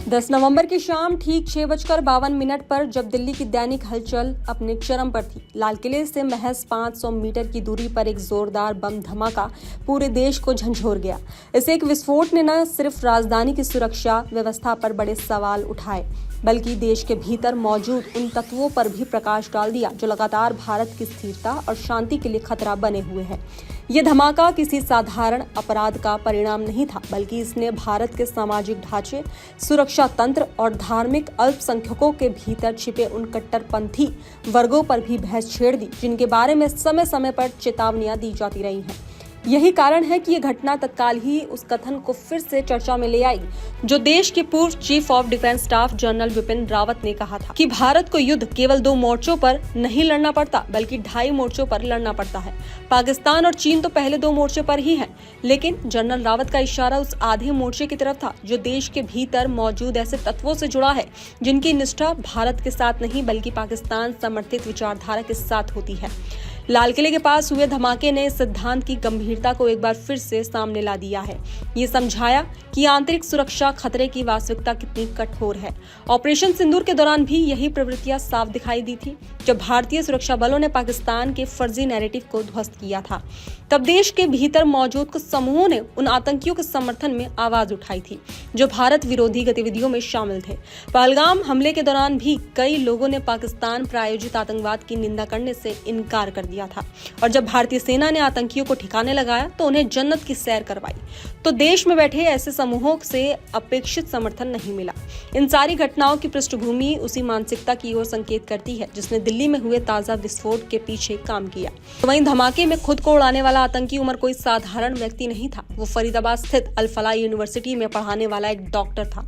10 नवंबर की शाम ठीक 6:52 पर जब दिल्ली की दैनिक हलचल अपने चरम पर थी, लाल किले से महज 500 मीटर की दूरी पर एक जोरदार बम धमाका पूरे देश को झंझोर गया। इस एक विस्फोट ने न सिर्फ राजधानी की सुरक्षा व्यवस्था पर बड़े सवाल उठाए, बल्कि देश के भीतर मौजूद उन तत्वों पर भी प्रकाश डाल दिया जो लगातार भारत की स्थिरता और शांति के लिए खतरा बने हुए हैं। ये धमाका किसी साधारण अपराध का परिणाम नहीं था, बल्कि इसने भारत के सामाजिक ढांचे, सुरक्षा तंत्र और धार्मिक अल्पसंख्यकों के भीतर छिपे उन कट्टरपंथी वर्गों पर भी बहस छेड़ दी, जिनके बारे में समय समय पर चेतावनियां दी जाती रही हैं। यही कारण है कि ये घटना तत्काल ही उस कथन को फिर से चर्चा में ले आई जो देश के पूर्व chief of defence staff general Vipin Rawat ने कहा था कि भारत को युद्ध केवल 2 मोर्चों पर नहीं लड़ना पड़ता, बल्कि 2.5 मोर्चों पर लड़ना पड़ता है। पाकिस्तान और चीन तो पहले 2 मोर्चे पर ही हैं, लेकिन जनरल रावत का इशारा उस आधे मोर्चे की तरफ था जो देश के भीतर मौजूद ऐसे तत्वों से जुड़ा है जिनकी निष्ठा भारत के साथ नहीं बल्कि पाकिस्तान समर्थित विचारधारा के साथ होती है। लाल किले के पास हुए धमाके ने इस सिद्धांत की गंभीरता को एक बार फिर से सामने ला दिया है। ये समझाया कि आंतरिक सुरक्षा खतरे की वास्तविकता कितनी कठोर है। ऑपरेशन सिंदूर के दौरान भी यही प्रवृत्तियां साफ दिखाई दी थी। जब भारतीय सुरक्षा बलों ने पाकिस्तान के फर्जी नैरेटिव को ध्वस्त किया था, तब देश के भीतर मौजूद कुछ समूहों ने उन आतंकियों के समर्थन में आवाज उठाई थी जो भारत विरोधी गतिविधियों में शामिल थे। पहलगाम हमले के दौरान भी कई लोगों ने पाकिस्तान प्रायोजित आतंकवाद की निंदा करने से इनकार कर दिया था, और जब भारतीय सेना ने आतंकियों को ठिकाने लगाया तो उन्हें जन्नत की सैर करवाई। तो देश में बैठे ऐसे समूहों से अपेक्षित समर्थन नहीं मिला। इन सारी घटनाओं की पृष्ठभूमि उसी मानसिकता की ओर संकेत करती है जिसने दिल्ली में हुए ताजा विस्फोट के पीछे काम किया। तो वहीं धमाके में खुद को उड़ाने वाला आतंकी उमर कोई साधारण व्यक्ति नहीं था। वो फरीदाबाद स्थित अल फलाह यूनिवर्सिटी में पढ़ाने वाला एक डॉक्टर था,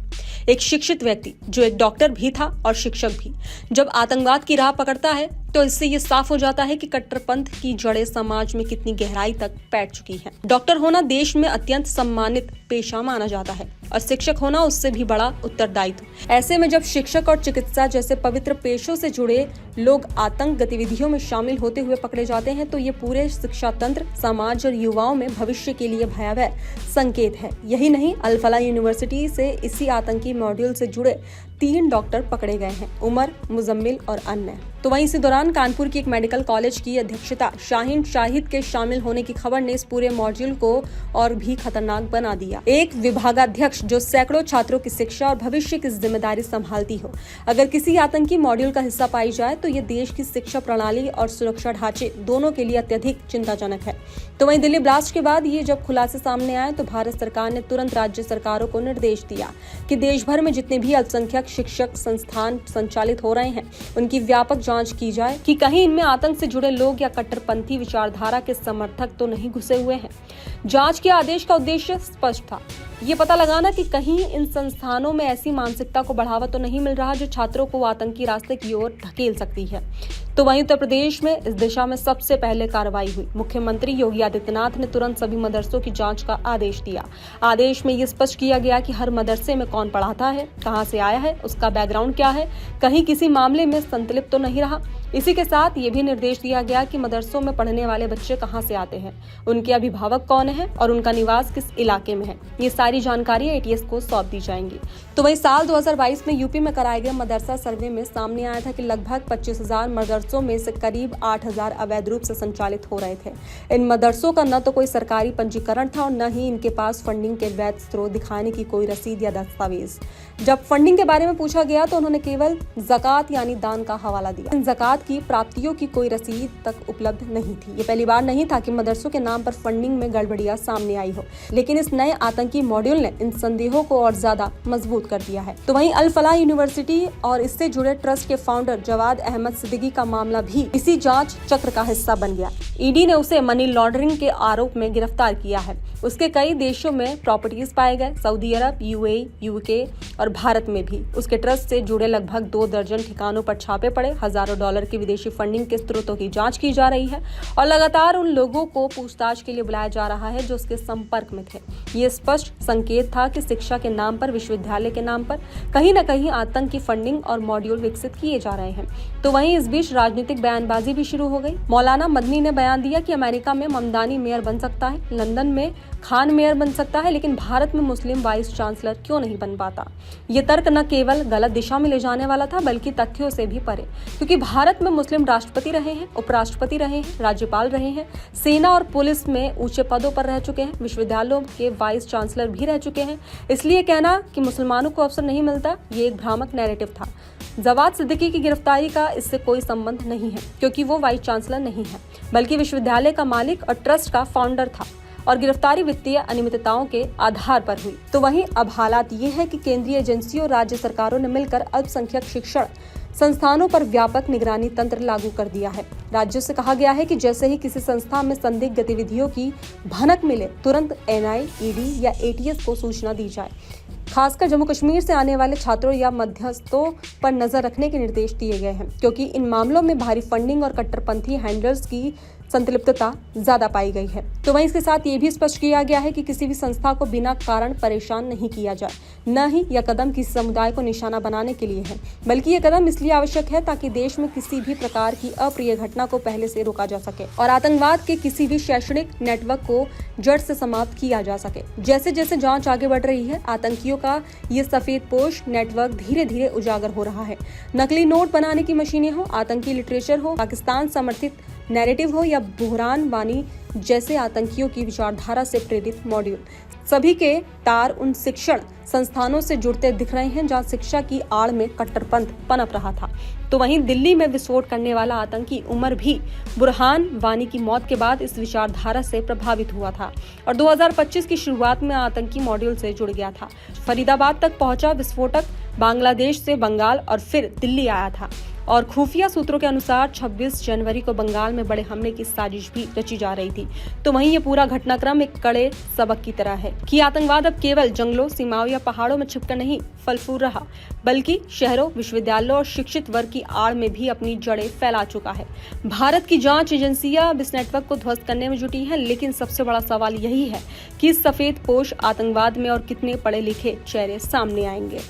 एक शिक्षित व्यक्ति जो एक डॉक्टर भी था और शिक्षक भी। जब आतंकवाद की राह पकड़ता है तो इससे ये साफ हो जाता है कि कट्टरपंथ की जड़ें समाज में कितनी गहराई तक बैठ चुकी हैं। डॉक्टर होना देश में अत्यंत सम्मानित पेशा माना जाता है और शिक्षक होना उससे भी बड़ा उत्तरदायित्व। ऐसे में जब शिक्षक और चिकित्सा जैसे पवित्र पेशों से जुड़े लोग आतंक गतिविधियों में शामिल होते हुए पकड़े जाते हैं तो ये पूरे शिक्षा तंत्र, समाज और युवाओं में भविष्य के लिए भयावह संकेत है। यही नहीं, अल फलाह यूनिवर्सिटी से इसी आतंकी मॉड्यूल से जुड़े 3 डॉक्टर पकड़े गए हैं, उमर, मुजम्मिल और अन्य। तो वहीं इसी दौरान कानपुर की एक मेडिकल कॉलेज की अध्यक्षता शाहीन शाहिद के शामिल होने की खबर ने इस पूरे मॉड्यूल को और भी खतरनाक बना दिया। एक विभागाध्यक्ष जो सैकड़ों छात्रों की शिक्षा और भविष्य की जिम्मेदारी संभालती हो, अगर किसी आतंकी मॉड्यूल का हिस्सा पाई जाए तो ये देश की शिक्षा प्रणाली और सुरक्षा ढांचे दोनों के लिए अत्यधिक चिंताजनक है। तो वहीं दिल्ली ब्लास्ट के बाद ये जब खुलासे सामने आए तो भारत सरकार ने तुरंत राज्य सरकारों को निर्देश दिया कि देश भर में जितने भी अल्पसंख्यक शिक्षक संस्थान संचालित हो रहे हैं उनकी व्यापक जांच की जाए कि कहीं इनमें आतंक से जुड़े लोग या कट्टरपंथी विचारधारा के समर्थक तो नहीं घुसे हुए हैं। जांच के आदेश का उद्देश्य स्पष्ट था, ये पता लगाना कि कहीं इन संस्थानों में ऐसी मानसिकता को बढ़ावा तो नहीं मिल रहा जो छात्रों को आतंकी रास्ते की ओर ढकेल सकती है। तो वहीं उत्तर प्रदेश में इस दिशा में सबसे पहले कार्रवाई हुई। मुख्यमंत्री योगी आदित्यनाथ ने तुरंत सभी मदरसों की जांच का आदेश दिया। आदेश में ये स्पष्ट किया गया कि हर मदरसे में कौन पढ़ाता है, कहां से आया है, उसका बैकग्राउंड क्या है, कहीं किसी मामले में संतलिप्त तो नहीं रहा। इसी के साथ ये भी निर्देश दिया गया कि मदरसों में पढ़ने वाले बच्चे कहां से आते हैं, उनके अभिभावक कौन है और उनका निवास किस इलाके में है। ये सारी जानकारी एटीएस को सौंप दी जाएंगी। तो वही साल 2022 में यूपी में कराए गए मदरसा सर्वे में सामने आया था कि लगभग 25,000 मदरसों में से करीब 8,000 अवैध रूप से संचालित हो रहे थे। इन मदरसों का न तो कोई सरकारी पंजीकरण था और न ही इनके पास फंडिंग के वैध स्रोत दिखाने की कोई रसीद या दस्तावेज। जब फंडिंग के बारे में पूछा गया तो उन्होंने केवल ज़कात यानी दान का हवाला दिया। इन ज़कात की प्राप्तियों की कोई रसीद तक उपलब्ध नहीं थी। ये पहली बार नहीं था कि मदरसों के नाम पर फंडिंग में गड़बड़ियां सामने आई हो, लेकिन इस नए आतंकी मॉड्यूल ने इन संदेहों को और ज्यादा मजबूत कर दिया है। तो वहीं अल फलाह यूनिवर्सिटी और इससे जुड़े ट्रस्ट के फाउंडर जवाद अहमद सिद्दीकी का मामला भी इसी जांच चक्र का हिस्सा बन गया। ईडी ने उसे मनी लॉन्ड्रिंग के आरोप में गिरफ्तार किया है। उसके कई देशों में प्रॉपर्टीज पाए गए, सऊदी अरब, यूएई, यूके और भारत में भी। उसके ट्रस्ट से जुड़े लगभग 2 दर्जन ठिकानों पर छापे पड़े, हजारों डॉलर की विदेशी फंडिंग के स्रोतों की जांच की जा रही है और लगातार उन लोगों को पूछताछ के लिए बुलाया जा रहा है जो उसके संपर्क में थे। ये स्पष्ट संकेत था कि शिक्षा के नाम पर, विश्वविद्यालय के नाम पर कहीं न कहीं आतंक की फंडिंग और मॉड्यूल विकसित किए जा रहे हैं। तो वहीं इस बीच राजनीतिक बयानबाजी भी शुरू हो गई। मौलाना मदनी ने बयान दिया कि अमेरिका में ममदानी मेयर बन सकता है, लंदन में खान मेयर बन सकता है, लेकिन भारत में मुस्लिम वाइस चांसलर क्यों नहीं बन पाता। ये तर्क न केवल गलत दिशा में ले जाने वाला था, बल्कि तथ्यों से भी परे, क्योंकि भारत में मुस्लिम राष्ट्रपति रहे हैं, उपराष्ट्रपति रहे हैं, राज्यपाल रहे हैं, सेना और पुलिस में ऊंचे पदों पर रह चुके हैं, विश्वविद्यालयों के वाइस चांसलर भी रह चुके हैं। इसलिए कहना कि मुसलमानों को अवसर नहीं मिलता, ये एक भ्रामक नैरेटिव था। जवाद सिद्दीकी की गिरफ्तारी का इससे कोई संबंध नहीं है, क्योंकि वो वाइस चांसलर नहीं है, बल्कि विश्वविद्यालय का मालिक और ट्रस्ट का फाउंडर था, और गिरफ्तारी वित्तीय अनियमितताओं के आधार पर हुई। तो वहीं अब हालात ये है कि केंद्रीय एजेंसियों और राज्य सरकारों ने मिलकर अल्पसंख्यक शिक्षण संस्थानों पर व्यापक निगरानी तंत्र लागू कर दिया है। राज्यों से कहा गया है कि जैसे ही किसी संस्था में संदिग्ध गतिविधियों की भनक मिले, तुरंत एनआई, ईडी या एटीएस को सूचना दी जाए। खासकर जम्मू कश्मीर से आने वाले छात्रों या मध्यस्थों पर नजर रखने के निर्देश दिए गए हैं, क्योंकि इन मामलों में भारी फंडिंग और कट्टरपंथी हैंडलर्स की संलिप्तता ज्यादा पाई गई है। तो वहीं इसके साथ ये भी स्पष्ट किया गया है कि किसी भी संस्था को बिना कारण परेशान नहीं किया जाए। न ही यह कदम किसी समुदाय को निशाना बनाने के लिए है, बल्कि यह कदम इसलिए आवश्यक है ताकि देश में किसी भी प्रकार की अप्रिय घटना को पहले से रोका जा सके और आतंकवाद के किसी भी शैक्षणिक नेटवर्क को जड़ से समाप्त किया जा सके। जैसे जैसे जांच आगे बढ़ रही है, आतंकियों का ये सफेदपोश नेटवर्क धीरे धीरे उजागर हो रहा है। नकली नोट बनाने की मशीनें हो, आतंकी लिटरेचर हो, पाकिस्तान समर्थित नैरेटिव हो या बुहरान वानी जैसे आतंकियों की विचारधारा से प्रेरित मॉड्यूल, सभी के तार उन शिक्षण संस्थानों से जुड़ते दिख रहे हैं जहां शिक्षा की आड़ में कट्टरपंथ पनप रहा था। तो वहीं दिल्ली में विस्फोट करने वाला आतंकी उमर भी बुरहान वानी की मौत के बाद इस विचारधारा से प्रभावित हुआ था और 2025 की शुरुआत में आतंकी मॉड्यूल से जुड़ गया था। फरीदाबाद तक पहुंचा विस्फोटक बांग्लादेश से बंगाल और फिर दिल्ली आया था और खुफिया सूत्रों के अनुसार 26 जनवरी को बंगाल में बड़े हमले की साजिश भी रची जा रही थी। तो वहीं ये पूरा घटनाक्रम एक कड़े सबक की तरह है कि आतंकवाद अब केवल जंगलों, सीमाओं या पहाड़ों में छिपकर नहीं फल फूल रहा, बल्कि शहरों, विश्वविद्यालयों और शिक्षित वर्ग की आड़ में भी अपनी जड़ें फैला चुका है। भारत की जांच एजेंसियां अब इस नेटवर्क को ध्वस्त करने में जुटी हैं, लेकिन सबसे बड़ा सवाल यही है कि इस सफेद पोश आतंकवाद में और कितने पढ़े लिखे चेहरे सामने आएंगे।